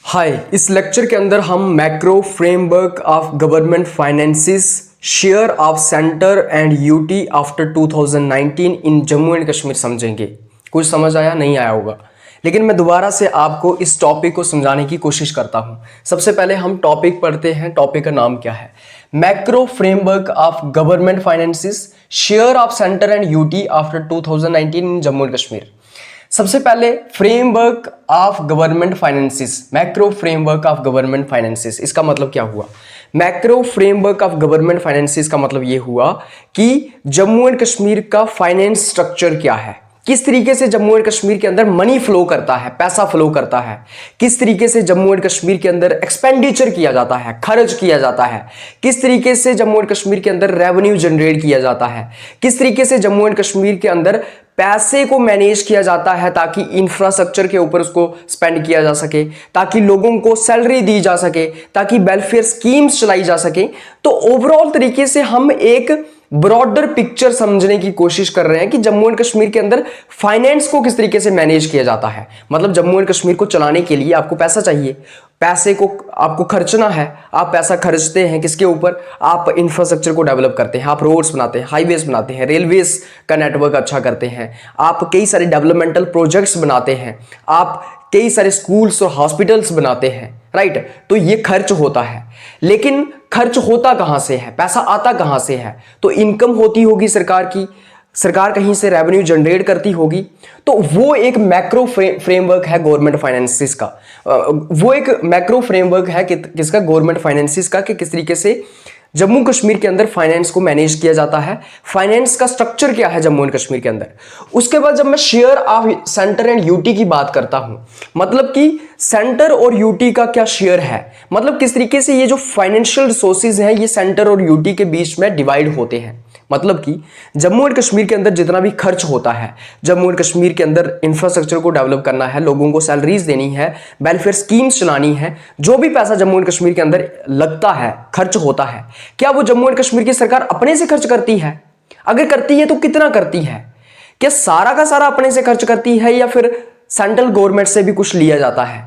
हाय, इस लेक्चर के अंदर हम macro framework of government finances, share of centre and UT after 2019 in Jammu and Kashmir समझेंगे। कुछ समझ आया? नहीं आया होगा, लेकिन मैं दोबारा से आपको इस टॉपिक को समझाने की कोशिश करता हूं। सबसे पहले हम टॉपिक पढ़ते हैं। टॉपिक का नाम क्या है? Macro framework of government finances, share of centre and UT after 2019 in Jammu and Kashmir. सबसे पहले framework of government finances, macro framework of government finances, इसका मतलब क्या हुआ? Macro framework of government finances का मतलब यह हुआ कि जम्मू एंड कश्मीर का फाइनेंस स्ट्रक्चर क्या है, किस तरीके से जम्मू एंड कश्मीर के अंदर मनी फ्लो करता है, पैसा फ्लो करता है, किस तरीके से जम्मू एंड कश्मीर के अंदर एक्सपेंडिचर किया जाता है, खर्च किया जाता है, किस तरीके से जम्मू एंड कश्मीर के अंदर रेवेन्यू जनरेट किया जाता है, किस तरीके से जम्मू एंड कश्मीर के अंदर पैसे को मैनेज किया जाता है ताकि इंफ्रास्ट्रक्चर के ऊपर उसको स्पेंड किया जा सके, ताकि लोगों को सैलरी दी जा सके, ताकि वेलफेयर स्कीम्स चलाई जा सके। तो ओवरऑल तरीके से हम एक ब्रॉडर पिक्चर समझने की कोशिश कर रहे हैं कि जम्मू एंड कश्मीर के अंदर फाइनेंस को किस तरीके से मैनेज किया जाता है। मतलब जम्मू एंड कश्मीर को चलाने के लिए आपको पैसा चाहिए, पैसे को आपको खर्चना है। आप पैसा खर्चते हैं किसके ऊपर? आप इंफ्रास्ट्रक्चर को डेवलप करते हैं, आप रोड्स बनाते हैं, हाईवेज बनाते हैं, रेलवेज का नेटवर्क अच्छा करते हैं, आप कई सारे डेवलपमेंटल प्रोजेक्ट्स बनाते हैं, आप कई सारे स्कूल्स और हॉस्पिटल्स बनाते हैं, राइट? तो ये खर्च होता है। लेकिन खर्च होता कहां से है, पैसा आता कहां से है? तो इनकम होती होगी सरकार की, सरकार कहीं से रेवेन्यू जनरेट करती होगी। तो वो एक मैक्रो फ्रेमवर्क है गवर्नमेंट फाइनेंसिस का। वो एक मैक्रो फ्रेमवर्क है किसका? गवर्नमेंट फाइनेंसिस का, कि किस तरीके से जम्मू कश्मीर के अंदर फाइनेंस को मैनेज किया जाता है, फाइनेंस का स्ट्रक्चर क्या है जम्मू एंड कश्मीर के अंदर। उसके बाद जब मैं share of centre and UT की बात करता हूं, मतलब कि सेंटर और यूटी का क्या शेयर है, मतलब किस तरीके से ये जो फाइनेंशियल रिसोर्सेज हैं ये सेंटर और यूटी के बीच में डिवाइड होते हैं। मतलब कि जम्मू एंड कश्मीर के अंदर जितना भी खर्च होता है, जम्मू एंड कश्मीर के अंदर इंफ्रास्ट्रक्चर को डेवलप करना है, लोगों को सैलरीज देनी है, वेलफेयर स्कीम्स चलानी है, जो भी पैसा जम्मू एंड कश्मीर के अंदर लगता है, खर्च होता है, क्या वो जम्मू एंड कश्मीर की सरकार अपने से खर्च करती है? अगर करती है तो कितना करती है? क्या सारा का सारा अपने से खर्च करती है या फिर सेंट्रल गवर्नमेंट से भी कुछ लिया जाता है?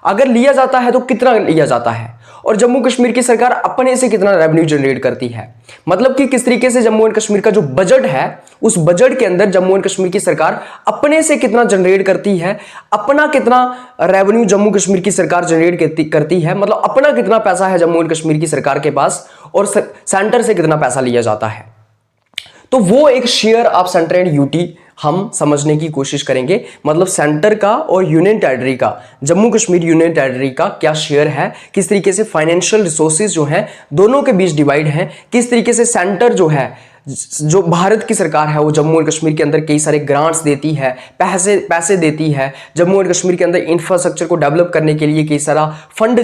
अगर लिया जाता है तो कितना लिया जाता है? और जम्मू कश्मीर की सरकार अपने से कितना रेवेन्यू जनरेट करती है? मतलब कि किस तरीके से जम्मू एंड कश्मीर का जो बजट है, उस बजट के अंदर जम्मू एंड कश्मीर की सरकार अपने से कितना जनरेट करती है, अपना कितना रेवेन्यू जम्मू कश्मीर की सरकार जनरेट करती है, मतलब अपना कितना पैसा है जम्मू एंड कश्मीर की सरकार के पास, और सेंटर से कितना पैसा लिया जाता है। तो वो एक share of centre and UT हम समझने की कोशिश करेंगे। मतलब सेंटर का और यूनियन टेरिटरी का, जम्मू कश्मीर यूनियन टेरिटरी का क्या शेयर है, किस तरीके से फाइनेंशियल रिसोर्सेज जो हैं दोनों के बीच डिवाइड हैं, किस तरीके से सेंटर जो है, जो भारत की सरकार है, वो जम्मू एंड कश्मीर के अंदर कई सारे ग्रांट्स देती है, पैसे देती है, जम्मू एंड कश्मीर के अंदर इंफ्रास्ट्रक्चर को डेवलप करने के लिए कई सारा फंड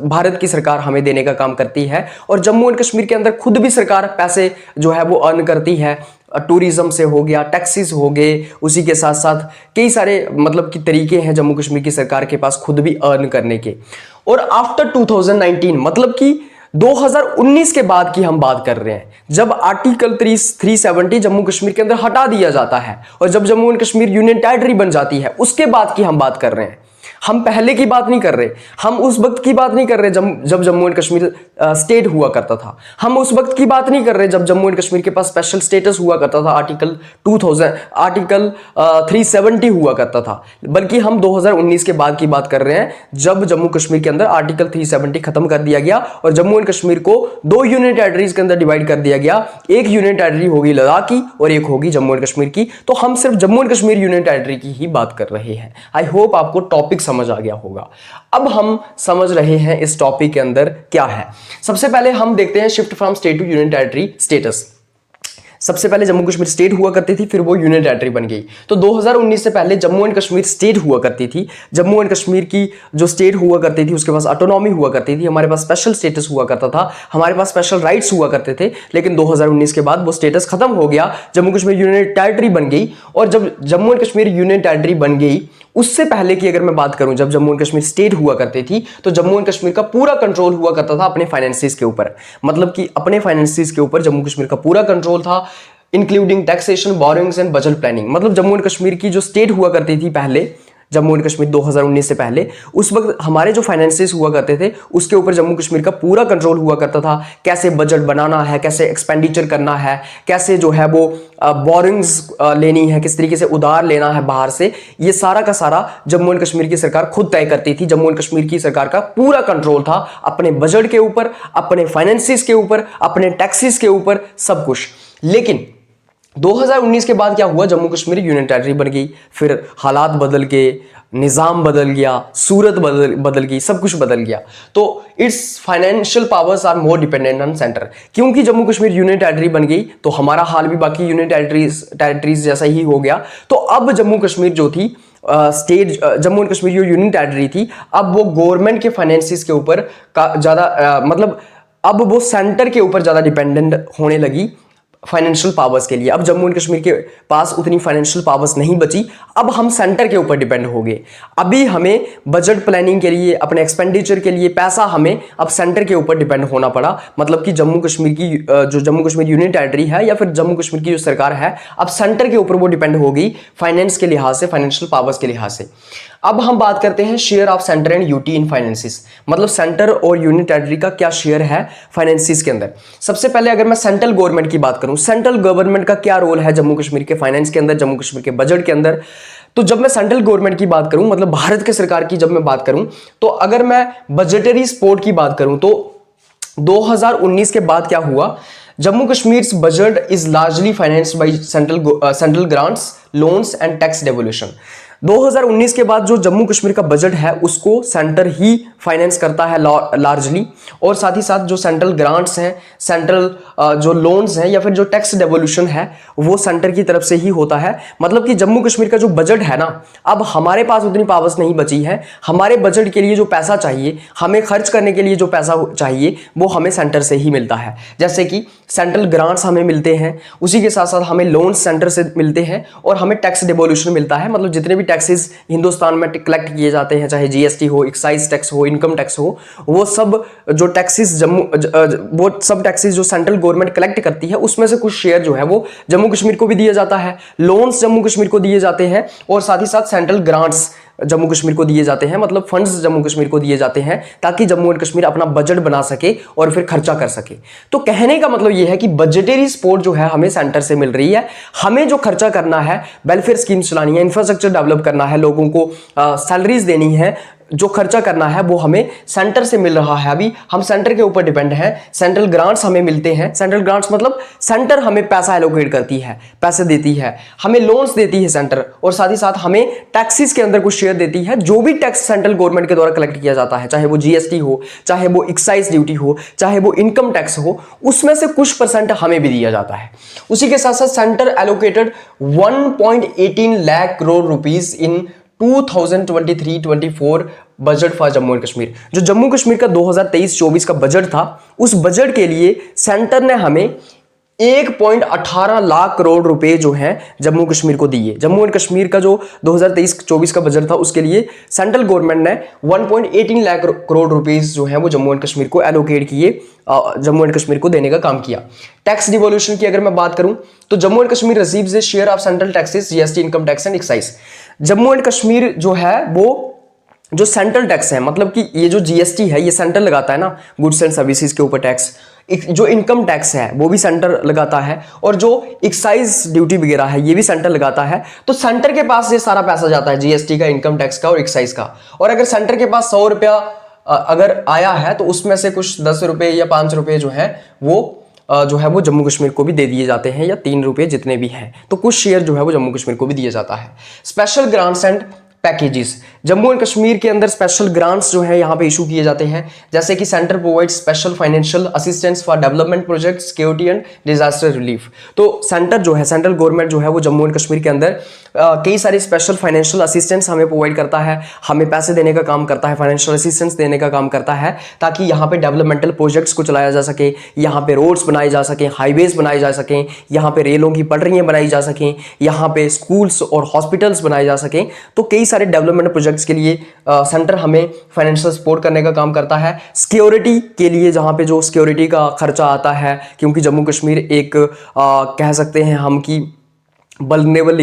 भारत की सरकार हमें देने का काम करती है। और जम्मू एंड कश्मीर के अंदर खुद भी सरकार पैसे जो है वो अर्न करती है, टूरिज्म से हो गया, टैक्सेस हो गए, उसी के साथ साथ कई सारे मतलब कि तरीके हैं जम्मू कश्मीर की सरकार के पास खुद भी अर्न करने के। और आफ्टर 2019 मतलब कि 2019 के बाद की हम बात कर रहे हैं, जब आर्टिकल 370 जम्मू कश्मीर के अंदर हटा दिया जाता है और जब Jammu and Kashmir union territory बन जाती है, उसके बाद की हम बात कर रहे हैं। हम पहले की बात नहीं कर रहे, हम उस वक्त की बात नहीं कर रहे जब जम्मू एंड कश्मीर स्टेट हुआ करता था। हम उस वक्त की बात नहीं कर रहे जब जम्मू एंड कश्मीर के पास स्पेशल स्टेटस हुआ करता था, आर्टिकल 370 हुआ करता था, बल्कि हम 2019 के बाद की बात कर रहे हैं, जब जम्मू कश्मीर के अंदर आर्टिकल 370 खत्म कर दिया गया और जम्मू एंड कश्मीर को दो यूनियन टेरिटरीज के अंदर डिवाइड कर दिया गया। एक यूनियन टेरिटरी होगी लद्दाख की और एक होगी जम्मू एंड कश्मीर की। तो हम सिर्फ Jammu and Kashmir union territory की ही बात कर रहे हैं। आई होप आपको टॉपिक समझ आ गया होगा। अब हम समझ रहे हैं इस टॉपिक के अंदर क्या है। सबसे पहले हम देखते हैं shift from state to union territory status. सबसे पहले जम्मू कश्मीर स्टेट हुआ करती थी, फिर वो यूनियन टेरिटरी बन गई। तो 2019 से पहले जम्मू एंड कश्मीर स्टेट हुआ करती थी। जम्मू एंड कश्मीर की जो स्टेट हुआ करती थी उसके पास ऑटोनॉमी हुआ करती थी, हमारे पास स्पेशल स्टेटस हुआ करता था, हमारे पास स्पेशल राइट्स हुआ करते थे। लेकिन 2019 के बाद वो स्टेटस खत्म हो गया, जम्मू कश्मीर यूनियन टेरिटरी बन गई। और जब Jammu and Kashmir union territory बन गई, उससे पहले की अगर मैं बात करूं, जब जम्मू एंड कश्मीर स्टेट हुआ करती थी तो जम्मू एंड कश्मीर का पूरा कंट्रोल हुआ करता था अपने फाइनेंसिस के ऊपर। मतलब कि अपने फाइनेंसिस के ऊपर जम्मू कश्मीर का पूरा कंट्रोल था, including taxation, borings and budget planning. मतलब जम्मू एंड कश्मीर की जो स्टेट हुआ करती थी पहले, जम्मू एंड कश्मीर 2019 से पहले, उस वक्त हमारे जो फाइनेंसेस हुआ करते थे उसके ऊपर जम्मू कश्मीर का पूरा कंट्रोल हुआ करता था। कैसे बजट बनाना है, कैसे एक्सपेंडिचर करना है, कैसे जो है वो बोरिंग्स लेनी है, किस तरीके से उधार लेना है बाहर से, ये सारा का सारा जम्मू एंड कश्मीर की सरकार खुद तय करती थी। जम्मू एंड कश्मीर की सरकार का पूरा कंट्रोल था अपने बजट के ऊपर, अपने फाइनेंसेस के ऊपर, अपने टैक्सेस के ऊपर, सब कुछ। लेकिन 2019 के बाद क्या हुआ, जम्मू कश्मीर यूनियन टेरिटरी बन गई, फिर हालात बदल गए, निज़ाम बदल गया, सूरत बदल गई, सब कुछ बदल गया। तो its financial powers are more dependent on centre. क्योंकि जम्मू कश्मीर यूनियन टेरिटरी बन गई तो हमारा हाल भी बाकी यूनियन टेरिटरीज जैसा ही हो गया। तो अब जम्मू कश्मीर जो थी जम्मू एंड कश्मीर जो यूनियन टेरिटरी थी, अब वो गवर्नमेंट के फाइनेंसिस के ऊपर ज़्यादा मतलब अब वो सेंटर के ऊपर ज़्यादा डिपेंडेंट होने लगी फाइनेंशियल पावर्स के लिए। अब जम्मू एंड कश्मीर के पास उतनी फाइनेंशियल पावर्स नहीं बची, अब हम सेंटर के ऊपर डिपेंड हो गए। अभी हमें बजट प्लानिंग के लिए, अपने एक्सपेंडिचर के लिए पैसा हमें अब सेंटर के ऊपर डिपेंड होना पड़ा। मतलब कि जम्मू कश्मीर की जो जम्मू कश्मीर यूनियन टेरिटरी है या फिर जम्मू कश्मीर की जो सरकार है, अब सेंटर के ऊपर वो डिपेंड हो गई फाइनेंस के लिहाज से, फाइनेंशियल पावर्स के लिहाज से। अब हम बात करते हैं share of centre and UT in finances, मतलब सेंटर और यूनियन टेरिटरी का क्या शेयर है फाइनेंसिस के अंदर। सबसे पहले अगर मैं सेंट्रल गवर्नमेंट की बात करूं, सेंट्रल गवर्नमेंट का क्या रोल है जम्मू कश्मीर के फाइनेंस के अंदर, जम्मू कश्मीर के बजट के अंदर। तो जब मैं सेंट्रल गवर्नमेंट की बात करूं, मतलब भारत के सरकार की जब मैं बात करूं, तो अगर मैं बजटरी सपोर्ट की बात करूं तो 2019 के बाद क्या हुआ, Jammu Kashmir budget is largely financed by central grants, loans and tax devolution. 2019 के बाद जो जम्मू कश्मीर का बजट है उसको सेंटर ही फाइनेंस करता है लार्जली, और साथ ही साथ जो सेंट्रल ग्रांट्स हैं, सेंट्रल जो लोन्स हैं या फिर जो टैक्स डेवोल्यूशन है वो सेंटर की तरफ से ही होता है। मतलब कि जम्मू कश्मीर का जो बजट है ना, अब हमारे पास उतनी पावर्स नहीं बची है। हमारे बजट के लिए जो पैसा चाहिए, हमें खर्च करने के लिए जो पैसा चाहिए, वो हमें सेंटर से ही मिलता है। जैसे कि सेंट्रल ग्रांट्स हमें मिलते हैं, उसी के साथ साथ हमें लोन्स सेंटर से मिलते हैं, और हमें टैक्स डेवोल्यूशन मिलता है। मतलब जितने भी टैक्सेस हिंदुस्तान में कलेक्ट किए जाते हैं, चाहे जीएसटी हो, एक्साइज टैक्स हो, इनकम टैक्स हो, वो सब जो टैक्सेस वो सब टैक्सेस जो सेंट्रल गवर्नमेंट कलेक्ट करती है, उसमें से कुछ शेयर जो है वो जम्मू कश्मीर को भी दिया जाता है, लोन्स जम्मू कश्मीर को दिए जाते हैं, और साथ ही साथ सेंट्रल ग्रांट्स जम्मू कश्मीर को दिए जाते हैं, मतलब फंड्स जम्मू कश्मीर को दिए जाते हैं, ताकि जम्मू एंड कश्मीर अपना बजट बना सके और फिर खर्चा कर सके। तो कहने का मतलब यह है कि बजटरी सपोर्ट जो है हमें सेंटर से मिल रही है। हमें जो खर्चा करना है, वेलफेयर स्कीम्स चलानी है, इंफ्रास्ट्रक्चर डेवलप करना है, लोगों को सैलरीज देनी है, जो खर्चा करना है वो हमें सेंटर से मिल रहा है। अभी हम सेंटर के ऊपर डिपेंड हैं। सेंट्रल ग्रांट्स हमें मिलते हैं, सेंट्रल ग्रांट्स मतलब सेंटर हमें पैसा एलोकेट करती है, पैसे देती है, हमें लोन्स देती है सेंटर, और साथ ही साथ हमें टैक्सेस के अंदर कुछ शेयर देती है। जो भी टैक्स सेंट्रल गवर्नमेंट के द्वारा कलेक्ट किया जाता है, चाहे वो जीएसटी हो, चाहे वो एक्साइज ड्यूटी हो, चाहे वो इनकम टैक्स हो, उसमें से कुछ परसेंट हमें भी दिया जाता है। उसी के साथ साथ centre allocated 1.18 lakh crore rupees in 2023-24 budget for Jammu and Kashmir. जो जम्मू कश्मीर का 2023-24 का बजट था, उस बजट के लिए सेंटर ने हमें 1.18 लाख करोड़ रुपए जो हैं जम्मू कश्मीर को दिए। जम्मू एंड कश्मीर का जो 2023-24 का बजट था, उसके लिए सेंट्रल गवर्नमेंट ने 1.18 लाख करोड़ रुपीस जो हैं वो जम्मू एंड कश्मीर को एलोकेट किए, जम्मू एंड कश्मीर को देने का काम किया। टैक्स डिवोल्यूशन की अगर मैं बात करूं तो Jammu and Kashmir receives A share of central taxes, GST, income tax and excise. Jammu and Kashmir जो है वो जो सेंट्रल टैक्स है, मतलब कि ये जो जीएसटी है ये सेंटर लगाता है ना, गुड्स एंड सर्विसेज के ऊपर टैक्स। जो इनकम टैक्स है वो भी सेंटर लगाता है, और जो एक्साइज ड्यूटी वगैरह है ये भी सेंटर लगाता है। तो सेंटर के पास ये सारा पैसा जाता है, जीएसटी का, इनकम टैक्स का और एक्साइज का। और अगर सेंटर के पास 100 रुपया अगर आया है तो उसमें से कुछ 10 रुपये या 5 रुपये जो है वो जम्मू कश्मीर को भी दे दिए जाते हैं, या 3 रुपये जितने भी हैं। तो कुछ शेयर जो है वो जम्मू कश्मीर को भी दिया जाता है। Special grants and packages, Jammu and Kashmir के अंदर स्पेशल ग्रांट्स जो है यहाँ पे इशू किए जाते हैं, जैसे कि centre provide special financial assistance for development project, security and disaster relief. तो सेंटर जो है, सेंट्रल गवर्नमेंट जो है वो जम्मू एंड कश्मीर के अंदर कई सारे स्पेशल फाइनेंशियल असिस्टेंस हमें प्रोवाइड करता है, हमें पैसे देने का काम करता है, फाइनेंशियल असिस्टेंस देने का काम करता है, ताकि यहाँ पे डेवलपमेंटल प्रोजेक्ट्स को चलाया जा सके, यहाँ पे रोड्स बनाए जा सकें, हाईवेज बनाए जा सकें, यहाँ पे रेलों की पटरियाँ बनाई जा सकें, यहाँ पे स्कूल्स और हॉस्पिटल्स बनाए जा सकें। तो कई सारे डेवलपमेंट प्रोजेक्ट्स के लिए सेंटर हमें फाइनेंशियल सपोर्ट करने का काम करता है। सिक्योरिटी के लिए जहाँ पे जो सिक्योरिटी का खर्चा आता है, क्योंकि जम्मू कश्मीर एक कह सकते हैं हम कि वल्नरेबल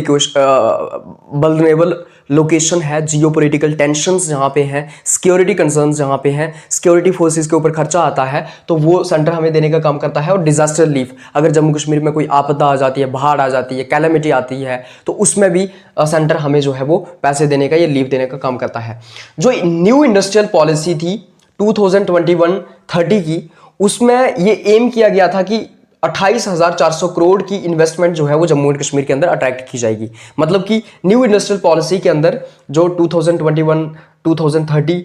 लोकेशन है, जियोपॉलिटिकल टेंशंस जहाँ पे हैं, सिक्योरिटी कंसर्न्स जहाँ पे हैं, सिक्योरिटी फोर्सेस के ऊपर खर्चा आता है, तो वो सेंटर हमें देने का काम करता है। और डिजास्टर रिलीफ, अगर जम्मू कश्मीर में कोई आपदा आ जाती है, बाढ़ आ जाती है, कैलेमिटी आती है, तो उसमें भी सेंटर हमें जो है वो पैसे देने का, ये लीव देने का काम करता है। जो न्यू इंडस्ट्रियल पॉलिसी थी 2021-30 की, उसमें ये एम किया गया था कि 28,400 करोड़ की इन्वेस्टमेंट जो है वो जम्मू एंड कश्मीर के अंदर अट्रैक्ट की जाएगी। मतलब कि न्यू इंडस्ट्रियल पॉलिसी के अंदर जो 2021-2030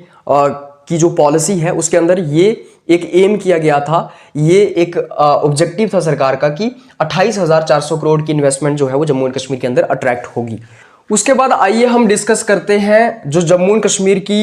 की जो पॉलिसी है उसके अंदर ये एक एम किया गया था, ये एक ऑब्जेक्टिव था सरकार का कि 28,400 करोड़ की इन्वेस्टमेंट जो है वो जम्मू एंड कश्मीर के अंदर अट्रैक्ट होगी। उसके बाद आइए हम डिस्कस करते हैं जो जम्मू एंड कश्मीर की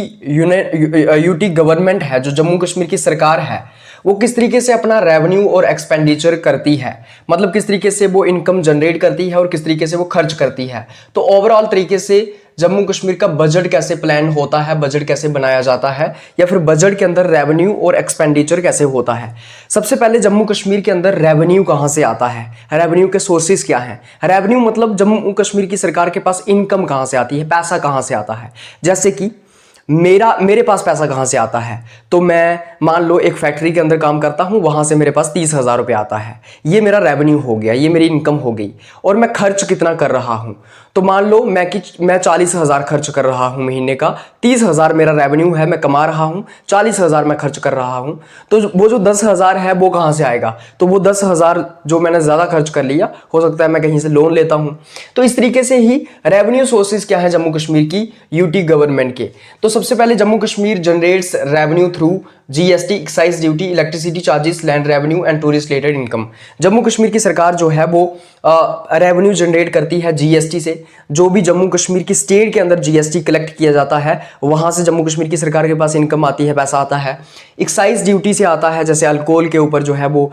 यूटी गवर्नमेंट है, जो जम्मू कश्मीर की सरकार है, वो किस तरीके से अपना रेवेन्यू और एक्सपेंडिचर करती है। मतलब किस तरीके से वो इनकम जनरेट करती है और किस तरीके से वो खर्च करती है। तो ओवरऑल तरीके से जम्मू कश्मीर का बजट कैसे प्लान होता है, बजट कैसे बनाया जाता है, या फिर बजट के अंदर रेवेन्यू और एक्सपेंडिचर कैसे होता है। सबसे पहले जम्मू कश्मीर के अंदर रेवेन्यू कहाँ से आता है, रेवेन्यू के सोर्सेज क्या हैं। रेवेन्यू मतलब जम्मू कश्मीर की सरकार के पास इनकम कहाँ से आती है, पैसा कहाँ से आता है। जैसे कि मेरे पास पैसा कहाँ से आता है, तो मैं मान लो एक फैक्ट्री के अंदर काम करता हूँ, वहाँ से मेरे पास 30,000 रुपये आता है, ये मेरा रेवेन्यू हो गया, ये मेरी इनकम हो गई। और मैं खर्च कितना कर रहा हूँ, तो मान लो मैं 40,000 खर्च कर रहा हूँ महीने का, 30,000 मेरा रेवेन्यू है, मैं कमा रहा हूँ, 40,000 मैं खर्च कर रहा हूँ। तो वो जो 10,000 है वो कहाँ से आएगा, तो वो 10,000 जो मैंने ज़्यादा खर्च कर लिया, हो सकता है मैं कहीं से लोन लेता हूँ। तो इस तरीके से ही रेवेन्यू सोर्सेज क्या है जम्मू कश्मीर की यूटी गवर्नमेंट के। तो सबसे पहले Jammu Kashmir generates revenue through GST, excise duty, electricity charges, land revenue and tourist related income. Jammu Kashmir की सरकार जो है वो रेवेन्यू जनरेट करती है जीएसटी से। जो भी जम्मू कश्मीर की स्टेट के अंदर जीएसटी कलेक्ट किया जाता है, वहाँ से जम्मू कश्मीर की सरकार के पास इनकम आती है, पैसा आता है। एक्साइज ड्यूटी से आता है, जैसे अल्कोहल के ऊपर जो है वो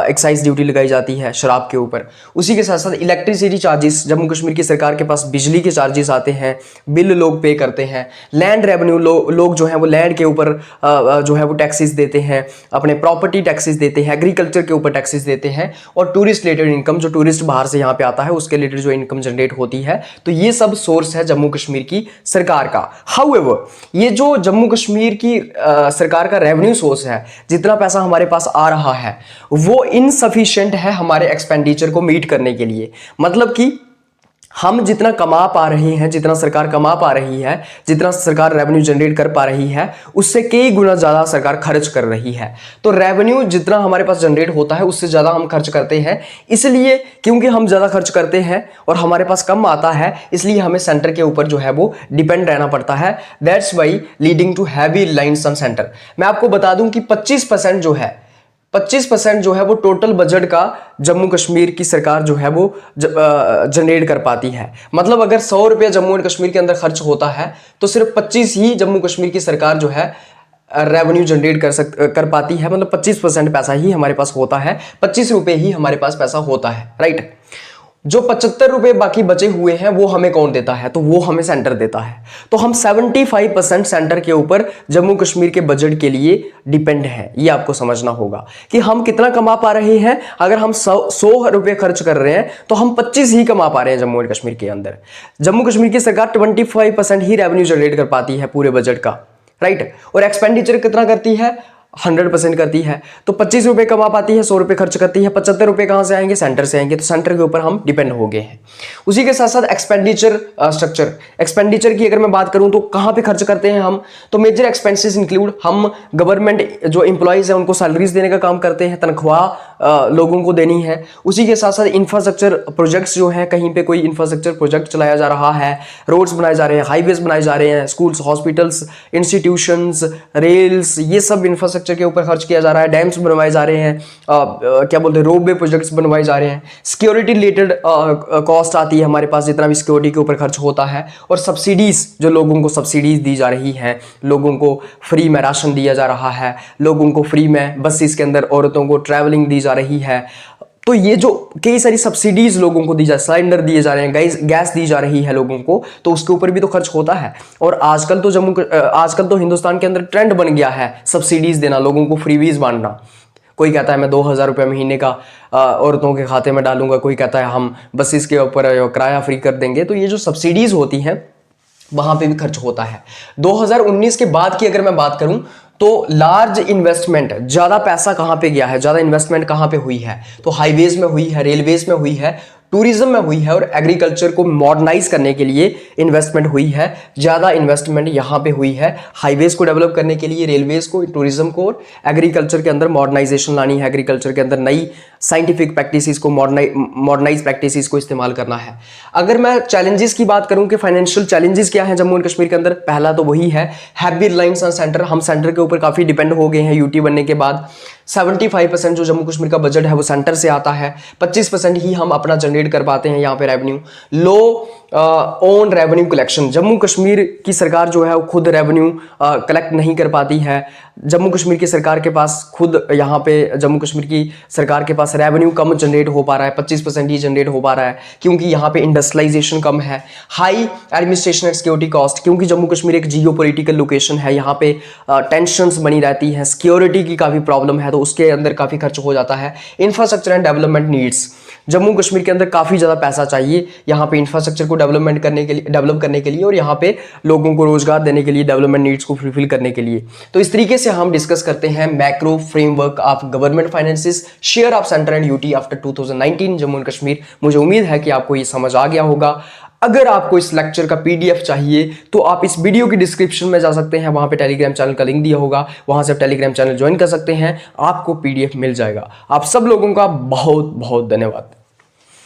एक्साइज ड्यूटी लगाई जाती है, शराब के ऊपर। उसी के साथ साथ इलेक्ट्रिसिटी चार्जेस, जम्मू कश्मीर की सरकार के पास बिजली के चार्जेस आते हैं, बिल लोग पे करते हैं। लैंड रेवेन्यू, लोग जो है वो लैंड के ऊपर जो है वो टैक्सेस देते हैं, अपने प्रॉपर्टी टैक्सेस देते हैं, एग्रीकल्चर के ऊपर टैक्सेस देते हैं। और टूरिस्ट रिलेटेड इनकम, जो टूरिस्ट बाहर से यहाँ पे आता है उसके रिलेटेड जो इनकम जनरेट होती है। तो ये सब सोर्स है जम्मू कश्मीर की सरकार का। हाउएवर, ये जो जम्मू कश्मीर की सरकार का रेवेन्यू सोर्स है, जितना पैसा हमारे पास आ रहा है, वो इनसफिशिएंट है हमारे एक्सपेंडिचर को मीट करने के लिए। मतलब कि हम जितना कमा पा रहे हैं, जितना सरकार कमा पा रही है, जितना सरकार रेवेन्यू जनरेट कर पा रही है, उससे कई गुना ज़्यादा सरकार खर्च कर रही है। तो रेवेन्यू जितना हमारे पास जनरेट होता है उससे ज़्यादा हम खर्च करते हैं। इसलिए क्योंकि हम ज़्यादा खर्च करते हैं और हमारे पास कम आता है, इसलिए हमें सेंटर के ऊपर जो है वो डिपेंड रहना पड़ता है। That's why leading to heavy reliance on centre. मैं आपको बता दूं कि 25% जो है, 25% जो है वो टोटल बजट का जम्मू कश्मीर की सरकार जो है वो जनरेट कर पाती है। मतलब अगर 100 रुपये जम्मू एंड कश्मीर के अंदर खर्च होता है, तो सिर्फ 25 ही जम्मू कश्मीर की सरकार जो है रेवेन्यू जनरेट कर पाती है। मतलब 25% पैसा ही हमारे पास होता है, 25 रुपये ही हमारे पास पैसा होता है, राइट। जो 75 रुपये बाकी बचे हुए हैं वो हमें कौन देता है, तो वो हमें सेंटर देता है। तो हम 75% सेंटर के ऊपर जम्मू कश्मीर के बजट के लिए डिपेंड है। ये आपको समझना होगा कि हम कितना कमा पा रहे हैं। अगर हम 100 रुपये खर्च कर रहे हैं तो हम 25 ही कमा पा रहे हैं जम्मू एंड कश्मीर के अंदर। जम्मू कश्मीर की सरकार 25% ही रेवेन्यू जनरेट कर पाती है पूरे बजट का, राइट। और एक्सपेंडिचर कितना करती है, 100% करती है। तो 25 रुपये कमा पाती है, 100 रुपये खर्च करती है, 75 रुपये कहाँ से आएंगे, सेंटर से आएंगे। तो सेंटर के ऊपर हम डिपेंड हो गए हैं। उसी के साथ साथ एक्सपेंडिचर स्ट्रक्चर, एक्सपेंडिचर की अगर मैं बात करूं तो कहाँ पे खर्च करते हैं हम, तो मेजर एक्सपेंसेस इंक्लूड, हम गवर्नमेंट जो एम्प्लॉयज़ हैं उनको सैलरीज देने का काम करते हैं, तनख्वाह लोगों को देनी है। उसी के साथ साथ इंफ्रास्ट्रक्चर प्रोजेक्ट्स जो हैं, कहीं पे कोई इंफ्रास्ट्रक्चर प्रोजेक्ट चलाया जा रहा है, रोड्स बनाए जा रहे हैं, हाईवेज बनाए जा रहे हैं, स्कूल्स, हॉस्पिटल्स, इंस्टीट्यूशंस, रेल्स, ये सब इंफ्रास्ट्रक्चर के ऊपर खर्च किया जा रहा है। डैम्स बनवाए जा रहे हैं, क्या बोलते हैं, रोपवे प्रोजेक्ट्स बनवाए जा रहे हैं। सिक्योरिटी रिलेटेड कॉस्ट आती है हमारे पास, जितना भी सिक्योरिटी के ऊपर खर्च होता है। और सब्सिडीज, जो लोगों को सब्सिडीज दी जा रही हैं, लोगों को फ्री में राशन दिया जा रहा है, लोगों को फ्री में बसेस के अंदर औरतों को ट्रैवलिंग दी जा रही है। तो ये जो कई सारी सब्सिडीज लोगों को दी जा, सिलेंडर दिए जा रहे हैं, गैस दी जा रही है लोगों को, तो उसके ऊपर भी तो खर्च होता है। और आजकल तो हिंदुस्तान के अंदर ट्रेंड बन गया है सब्सिडीज देना, लोगों को फ्रीबीज बांटना। कोई कहता है मैं 2,000 रुपये महीने का औरतों के खाते में डालूंगा, कोई कहता है हम बस इसके ऊपर किराया फ्री कर देंगे। तो ये जो सब्सिडीज होती हैं वहां पे भी खर्च होता है। 2019 के बाद की अगर मैं बात करूं तो लार्ज इन्वेस्टमेंट, ज्यादा पैसा कहां पे गया है, ज्यादा इन्वेस्टमेंट कहां पे हुई है, तो हाईवेज में हुई है, रेलवेज में हुई है, टूरिज्म में हुई है और एग्रीकल्चर को मॉडर्नाइज करने के लिए इन्वेस्टमेंट हुई है। ज्यादा इन्वेस्टमेंट यहां पे हुई है हाईवेज को डेवलप करने के लिए, रेलवेज को, टूरिज्म को, और एग्रीकल्चर के अंदर मॉडर्नाइजेशन लानी है, एग्रीकल्चर के अंदर नई साइंटिफिक प्रैक्टिसेस को, मॉडर्नाइज प्रैक्टिसेस को इस्तेमाल करना है। अगर मैं चैलेंजेस की बात करूं कि फाइनेंशियल चैलेंजेस क्या है जम्मू एंड कश्मीर के अंदर, पहला तो वही है हैवी रिलायंस ऑन सेंटर। हम सेंटर के ऊपर काफी डिपेंड हो गए हैं यूटी बनने के बाद। 75% जो जम्मू कश्मीर का बजट है वो सेंटर से आता है, 25% ही हम अपना जनरेट कर पाते हैं यहाँ पे revenue. Low own revenue collection, Jammu Kashmir की सरकार जो है वो खुद रेवेन्यू कलेक्ट नहीं कर पाती है। जम्मू कश्मीर की सरकार के पास खुद यहाँ पे जम्मू कश्मीर की सरकार के पास रेवेन्यू कम जनरेट हो पा रहा है, 25% ही जनरेट हो पा रहा है, क्योंकि यहाँ पे इंडस्ट्रियलाइजेशन कम है। High administration and security cost, क्योंकि जम्मू कश्मीर एक जियोपॉलिटिकल लोकेशन है, यहाँ पे टेंशंस बनी रहती हैं, सिक्योरिटी की काफ़ी प्रॉब्लम है, तो उसके अंदर काफ़ी खर्च हो जाता है। Infrastructure and development needs, Jammu Kashmir के अंदर काफ़ी ज़्यादा पैसा चाहिए यहाँ पे इंफ्रास्ट्रक्चर को डेवलप करने के लिए और यहाँ पे लोगों को रोजगार देने के लिए, डेवलपमेंट नीड्स को फुलफिल करने के लिए। तो इस तरीके से हम डिस्कस करते हैं macro framework of government finances, share of centre and UT after 2019 Jammu and Kashmir. मुझे उम्मीद है कि आपको ये समझ आ गया होगा। अगर आपको इस लेक्चर का पीडीएफ चाहिए तो आप इस वीडियो की डिस्क्रिप्शन में जा सकते हैं, वहां पे टेलीग्राम चैनल का लिंक दिया होगा, वहां से आप टेलीग्राम चैनल ज्वाइन कर सकते हैं, आपको पीडीएफ मिल जाएगा। आप सब लोगों का बहुत बहुत धन्यवाद।